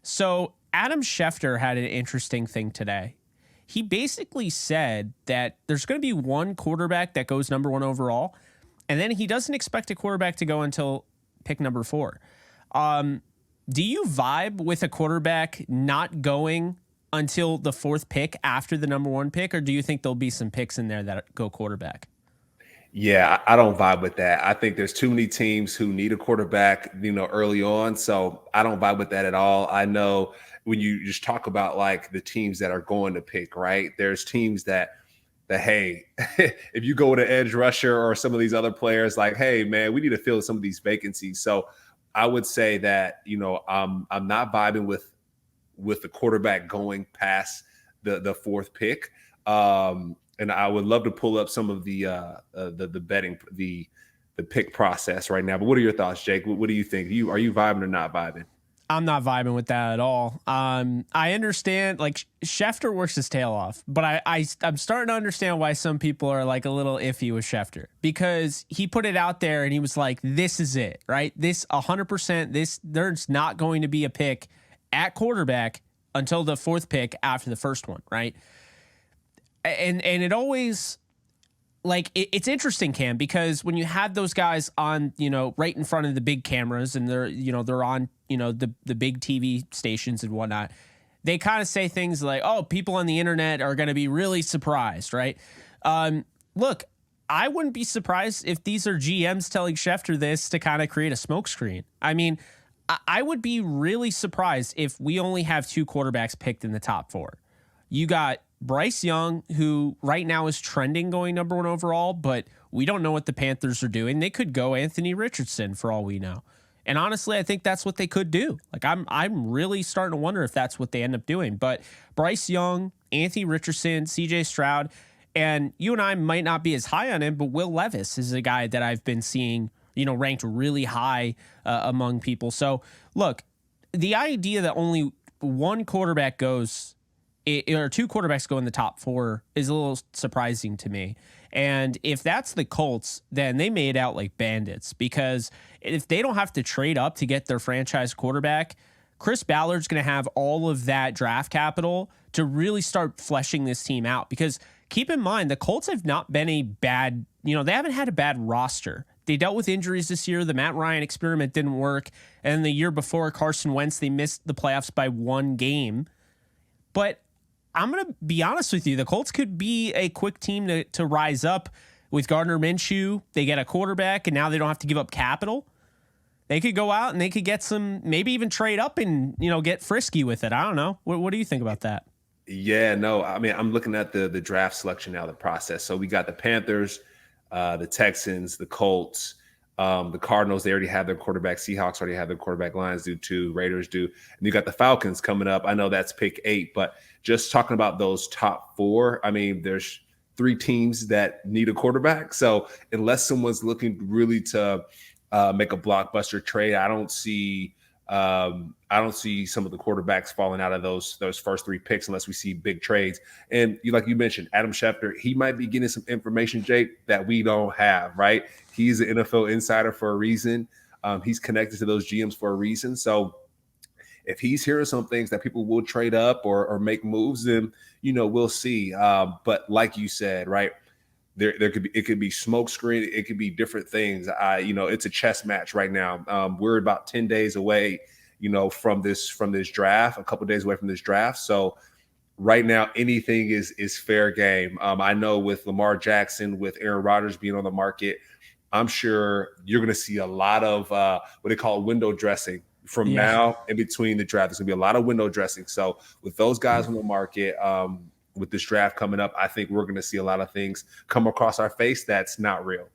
So Adam Schefter had an interesting thing today. He basically said that there's going to be one quarterback that goes number one overall, and then he doesn't expect a quarterback to go until pick number 4. Do you vibe with a quarterback not going until the 4th pick after the number 1 pick, or do you think there'll be some picks in there that go quarterback? Yeah, I don't vibe with that. I think there's too many teams who need a quarterback, early on. So I don't vibe with that at all. I know when you just talk about like the teams that are going to pick, right? There's teams that hey, if you go with an edge rusher or some of these other players, like, hey, man, we need to fill some of these vacancies. So I would say that, I'm not vibing with the quarterback going past the 4th pick. And I would love to pull up some of the betting the pick process right now. But what are your thoughts, Jake? What do you think? Are you vibing or not vibing? I'm not vibing with that at all. I understand, like, Schefter works his tail off, but I'm starting to understand why some people are like a little iffy with Schefter, because he put it out there and he was like, "This is it, right? This 100%. There's not going to be a pick at quarterback until the 4th pick after the first one, right?" And it always, like, it's interesting, Cam, because when you have those guys on, right in front of the big cameras, and they're on, the big TV stations and whatnot, they kind of say things like, "Oh, people on the internet are going to be really surprised," right? Look, I wouldn't be surprised if these are GMs telling Schefter this to kind of create a smokescreen. I mean, I would be really surprised if we only have 2 quarterbacks picked in the top 4. You got Bryce Young, who right now is trending going number 1 overall, but we don't know what the Panthers are doing. They could go Anthony Richardson for all we know. And honestly, I think that's what they could do. Like, I'm really starting to wonder if that's what they end up doing. But Bryce Young, Anthony Richardson, CJ Stroud, and you and I might not be as high on him, but Will Levis is a guy that I've been seeing, ranked really high among people. So look, the idea that only one quarterback goes, or 2 quarterbacks go in the top 4, is a little surprising to me. And if that's the Colts, then they made out like bandits, because if they don't have to trade up to get their franchise quarterback, Chris Ballard's going to have all of that draft capital to really start fleshing this team out. Because keep in mind, the Colts have not been a bad, they haven't had a bad roster. They dealt with injuries this year. The Matt Ryan experiment didn't work. And the year before, Carson Wentz, they missed the playoffs by 1 game. But I'm going to be honest with you. The Colts could be a quick team to rise up with Gardner Minshew. They get a quarterback, and now they don't have to give up capital. They could go out and they could get some, maybe even trade up and, get frisky with it. I don't know. What do you think about that? Yeah, no, I mean, I'm looking at the draft selection now, the process. So we got the Panthers, the Texans, the Colts, the Cardinals. They already have their quarterback. Seahawks already have their quarterback. Lions do too. Raiders do. And you got the Falcons coming up. I know that's pick 8, but just talking about those top 4, I mean, there's 3 teams that need a quarterback. So unless someone's looking really to make a blockbuster trade, I don't see some of the quarterbacks falling out of those first 3 picks unless we see big trades. And like you mentioned, Adam Schefter, he might be getting some information, Jake, that we don't have, right? He's an NFL insider for a reason. He's connected to those GMs for a reason. So if he's hearing some things that people will trade up or make moves, then, we'll see. But like you said, right, it could be smoke screen. It could be different things. It's a chess match right now. We're about 10 days away, from this draft, a couple of days away from this draft. So right now, anything is fair game. I know with Lamar Jackson, with Aaron Rodgers being on the market, I'm sure you're going to see a lot of what they call window dressing from now in between the draft. There's going to be a lot of window dressing. So with those guys on the market, with this draft coming up, I think we're going to see a lot of things come across our face that's not real.